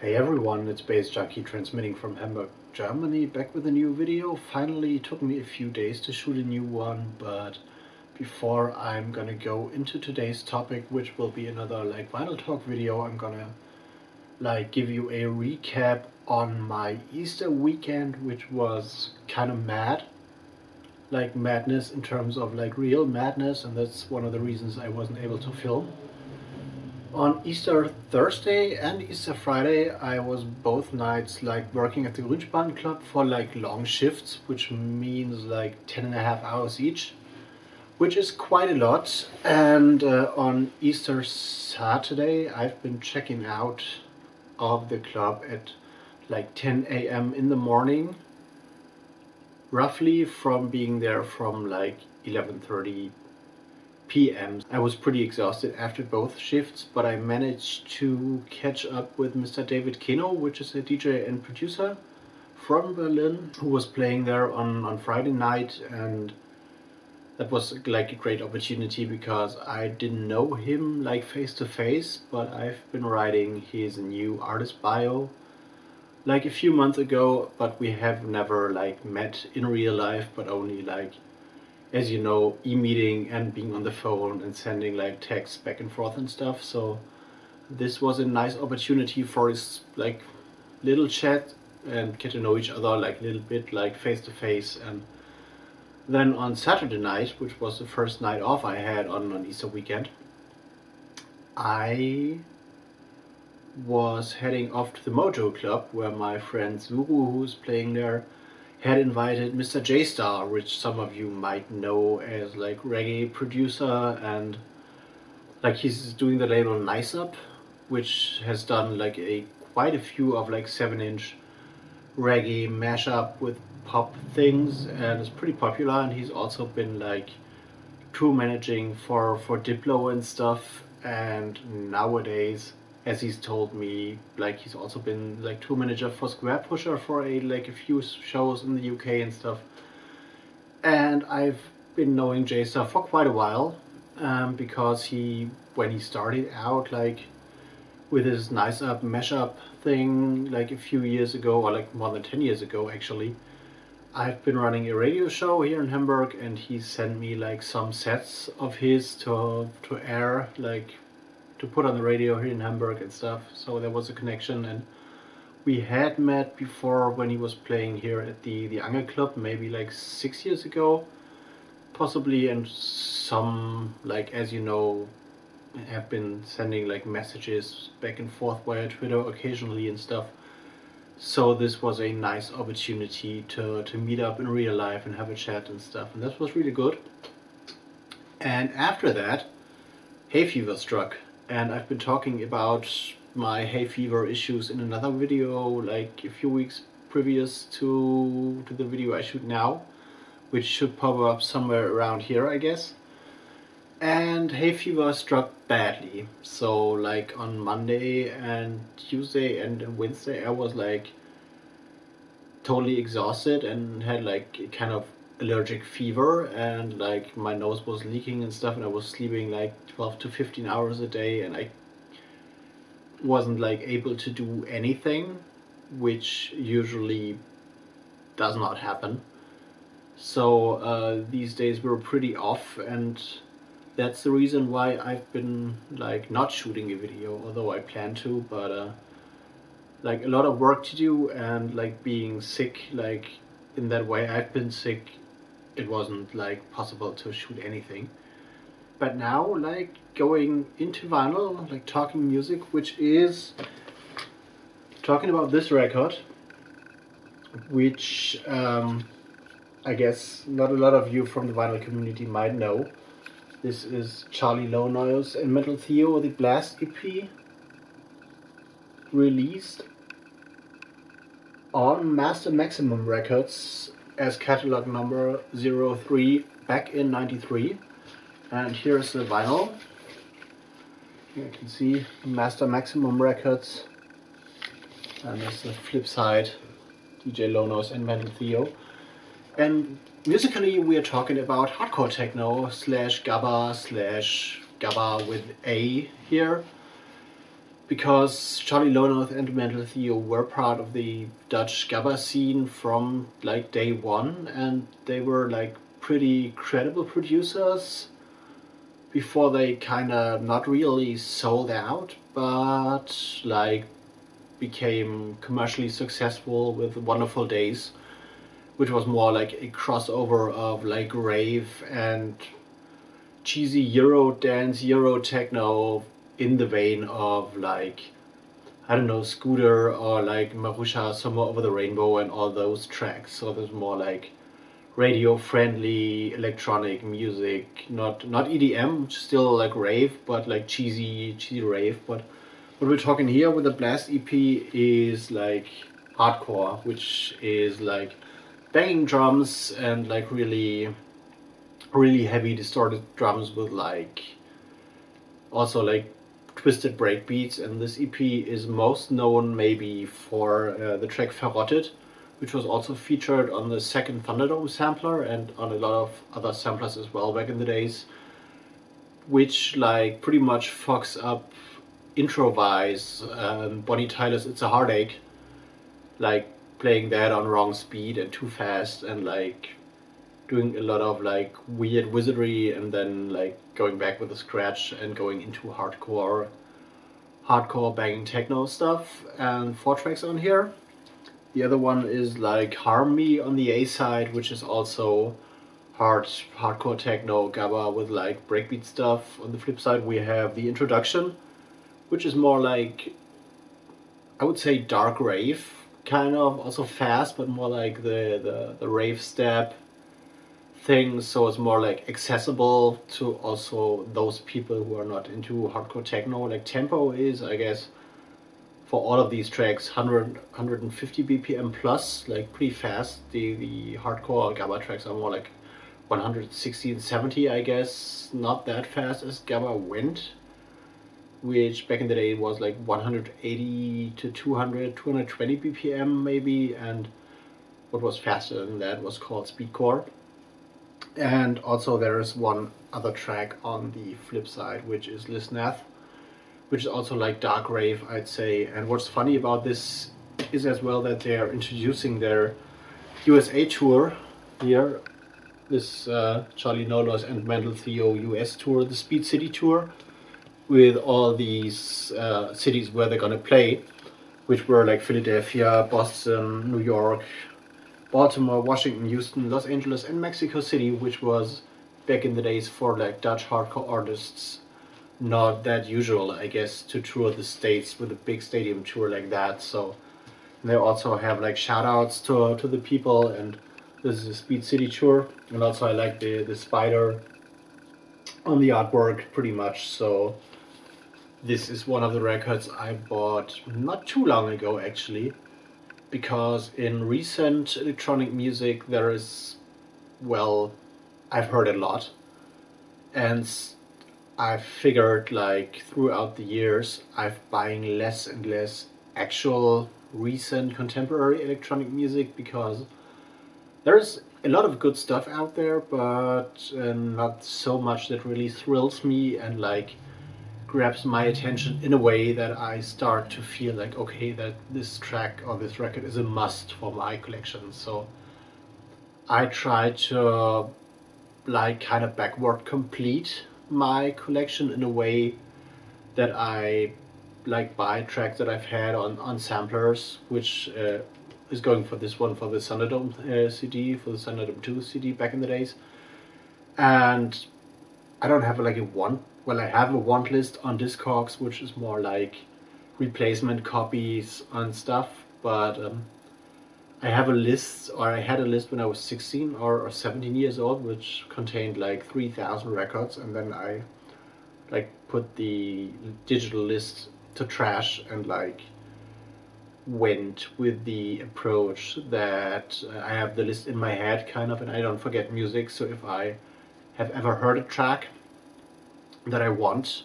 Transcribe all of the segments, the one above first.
Hey everyone, it's baze.djunkiii transmitting from Hamburg, Germany, back with a new video. Finally, it took me a few days to shoot a new one, but before I'm gonna go into today's topic, which will be another vinyl talk video, I'm gonna give you a recap on my Easter weekend, which was kind of mad. Madness in terms of real madness, and that's one of the reasons I wasn't able to film. On Easter Thursday and Easter Friday, I was both nights working at the Grünspan Club for long shifts, which means 10.5 hours each, which is quite a lot. And on Easter Saturday, I've been checking out of the club at 10 a.m. in the morning, roughly, from being there from 11:30 p.m. I was pretty exhausted after both shifts, but I managed to catch up with Mr. David Keno, which is a DJ and producer from Berlin, who was playing there on Friday night, and that was a great opportunity because I didn't know him face to face, but I've been writing his new artist bio a few months ago, but we have never met in real life, but only as you know, e-meeting and being on the phone and sending texts back and forth and stuff. So this was a nice opportunity for us little chat and get to know each other a little bit face to face. And then on Saturday night, which was the first night off I had on Easter weekend, I was heading off to the Mojo Club, where my friend Zuru, who's playing there, had invited Mr. J-Star, which some of you might know as reggae producer, and he's doing the label Nice Up, which has done quite a few of 7-inch reggae mashup with pop things, and is pretty popular. And he's also been tour managing for Diplo and stuff, and nowadays, as he's told me, he's also been tour manager for Square Pusher for a few shows in the UK and stuff. And I've been knowing J-Star for quite a while, because when he started out with his Nice Up mashup thing a few years ago, or more than 10 years ago actually, I've been running a radio show here in Hamburg, and he sent me some sets of his to air, to put on the radio here in Hamburg and stuff. So there was a connection, and we had met before when he was playing here at the Angel Club, maybe 6 years ago, possibly. And some, as you know, have been sending messages back and forth via Twitter occasionally and stuff. So this was a nice opportunity to meet up in real life and have a chat and stuff, and that was really good. And after that, hay fever struck. And I've been talking about my hay fever issues in another video a few weeks previous to the video I shoot now, which should pop up somewhere around here, I guess. And hay fever struck badly. So on Monday and Tuesday and Wednesday, I was totally exhausted and had kind of allergic fever, and my nose was leaking and stuff, and I was sleeping 12 to 15 hours a day, and I wasn't able to do anything, which usually does not happen. So these days were pretty off, and that's the reason why I've been not shooting a video, although I plan to. But a lot of work to do, and being sick in that way I've been sick, it wasn't possible to shoot anything. But now going into vinyl, talking music, which is talking about this record, which I guess not a lot of you from the vinyl community might know. This is Charly, Lownoise and Mental Theo, the Blast EP, released on Master Maximum Records as catalog number 03 back in '93. And here's the vinyl. Here you can see Master Maximum Records, and there's the flip side, DJ Lownoise and Mental Theo. And musically we are talking about hardcore techno / gabba with A here. because Charly, lownoise and Mental Theo were part of the Dutch gabba scene from like day one, and they were like pretty credible producers before they kind of not really sold out, but like became commercially successful with Wonderful Days, which was more like a crossover of like rave and cheesy Euro dance, Euro techno in the vein of like, I don't know, Scooter or like Marusha, Somewhere Over the Rainbow and all those tracks. So there's more like radio friendly electronic music, not EDM, still like rave, but like cheesy rave. But what we're talking here with the Blast EP is like hardcore, which is like banging drums and like really heavy distorted drums with like also like twisted breakbeats. And this EP is most known maybe for the track Verrottet, which was also featured on the second Thunderdome sampler and on a lot of other samplers as well back in the days, which like pretty much fucks up intro-wise Bonnie Tyler's It's a Heartache, like playing that on wrong speed and too fast and like doing a lot of like weird wizardry and then like going back with a scratch and going into hardcore banging techno stuff. And 4 tracks on here. The other one is like Harm Me on the A side, which is also hardcore techno gabba with like breakbeat stuff. On the flip side we have the Introduction, which is more like, I would say, dark rave, kind of also fast, but more like the rave step thing. So it's more like accessible to also those people who are not into hardcore techno. Like tempo is, I guess, for all of these tracks 150 BPM plus, like pretty fast. The hardcore gabba tracks are more like 160 and 70, I guess, not that fast as gabba went, which back in the day was like 180 to 220 BPM maybe, and what was faster than that was called speedcore. And also there is one other track on the flip side, which is Lisnath, which is also like dark rave, I'd say. And what's funny about this is as well that they are introducing their USA tour here, this Charly, lownoise and Mental Theo US tour, the Speed City tour, with all these cities where they're gonna play, which were like Philadelphia, Boston, New York, Baltimore, Washington, Houston, Los Angeles, and Mexico City, which was back in the days for like Dutch hardcore artists not that usual, I guess, to tour the States with a big stadium tour like that. So they also have like shout outs to the people, and this is a Speed City tour. And also I like the spider on the artwork pretty much. So this is one of the records I bought not too long ago actually, because in recent electronic music there is, well, I've heard a lot, and I've figured like throughout the years I've buying less and less actual recent contemporary electronic music, because there's a lot of good stuff out there, but not so much that really thrills me and like grabs my attention in a way that I start to feel like, okay, that this track or this record is a must for my collection. So I try to like kind of backward complete my collection in a way that I like buy tracks that I've had on samplers, which is going for this one for the Thunderdome CD, for the Thunderdome 2 CD back in the days. And I don't have like a want, well, I have a want list on Discogs, which is more like replacement copies and stuff, but I have a list, or I had a list when I was 16 or 17 years old, which contained like 3,000 records, and then I like put the digital list to trash and like went with the approach that I have the list in my head kind of, and I don't forget music. So if I have ever heard a track that I want,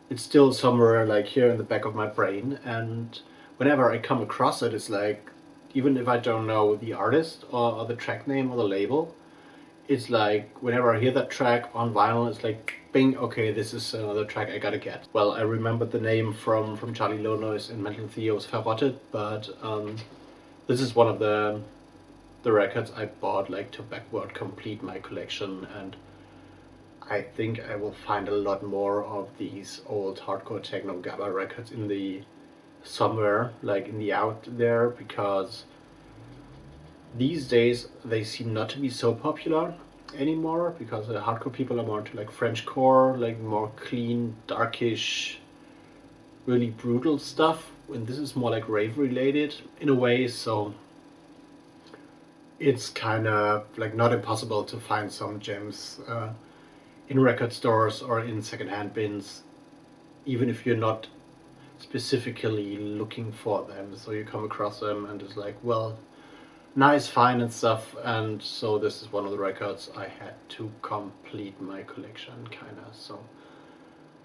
it's still somewhere like here in the back of my brain, and whenever I come across it, it's like, even if I don't know the artist or the track name or the label, it's like whenever I hear that track on vinyl, it's like bing, okay, this is another track I gotta get. Well, I remembered the name from Charly, Lownoise and Mental Theo's Verrottet, but this is one of the records I bought like to backward complete my collection, and I think I will find a lot more of these old hardcore techno gabba records in the somewhere like in the out there, because these days they seem not to be so popular anymore, because the hardcore people are more into like Frenchcore, like more clean, darkish, really brutal stuff, and this is more like rave related in a way, so it's kind of like not impossible to find some gems in record stores or in secondhand bins, even if you're not specifically looking for them. So you come across them and it's like, well, nice, fine and stuff. And so this is one of the records I had to complete my collection, kind of. So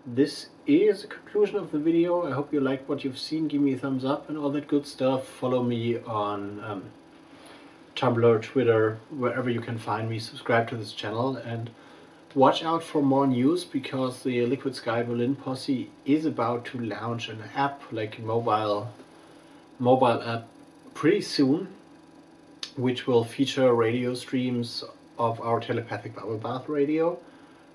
this is the conclusion of the video. I hope you liked what you've seen. Give me a thumbs up and all that good stuff. Follow me on Tumblr, Twitter, wherever you can find me. Subscribe to this channel and watch out for more news, because the Liquid Sky Berlin posse is about to launch an app, like a mobile app, pretty soon, which will feature radio streams of our telepathic bubble bath radio,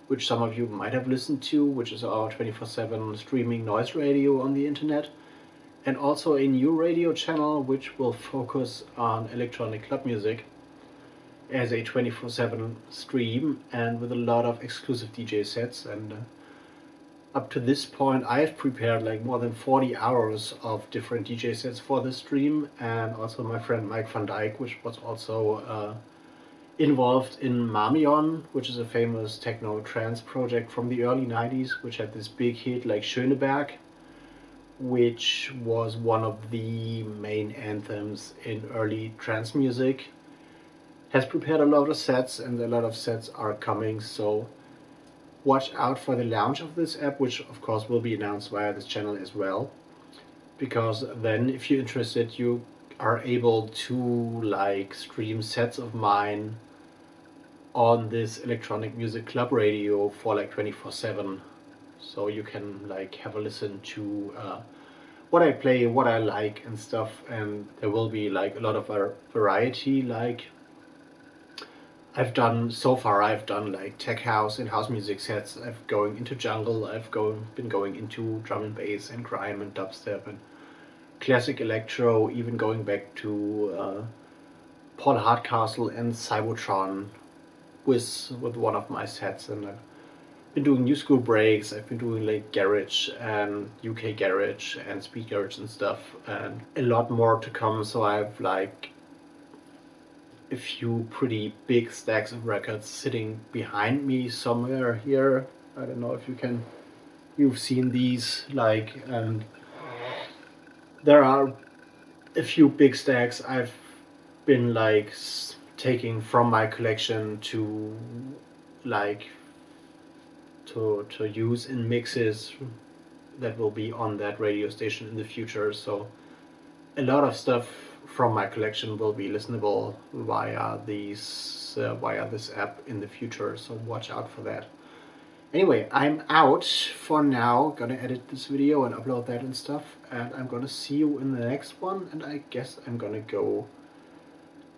which some of you might have listened to, which is our 24/7 streaming noise radio on the internet, and also a new radio channel which will focus on electronic club music as a 24/7 stream, and with a lot of exclusive DJ sets. And up to this point I've prepared like more than 40 hours of different DJ sets for this stream, and also my friend Mike van Dyke, which was also involved in Marmion, which is a famous techno trance project from the early 90s, which had this big hit like Schöneberg, which was one of the main anthems in early trance music. Has prepared a lot of sets, and a lot of sets are coming, so watch out for the launch of this app, which of course will be announced via this channel as well, because then if you're interested you are able to like stream sets of mine on this electronic music club radio for like 24/7, so you can like have a listen to what I play, what I like and stuff, and there will be like a lot of variety. Like I've done like tech house and house music sets. I've going into jungle. Been going into drum and bass and grime and dubstep and classic electro. Even going back to Paul Hardcastle and Cybotron with one of my sets. And I've been doing new school breaks. I've been doing like garage and UK garage and speed garage and stuff, and a lot more to come. So I've like a few pretty big stacks of records sitting behind me somewhere here. I don't know if you've seen these, like, and there are a few big stacks I've been like taking from my collection to like to use in mixes that will be on that radio station in the future. So a lot of stuff from my collection will be listenable via this app in the future, so watch out for that. Anyway, I'm out for now. Gonna edit this video and upload that and stuff, and I'm gonna see you in the next one. And I guess I'm gonna go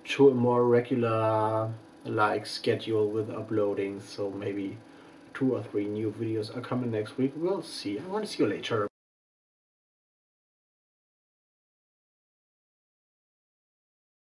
to a more regular like schedule with uploading, so maybe 2 or 3 new videos are coming next week. We'll see. I want to see you later.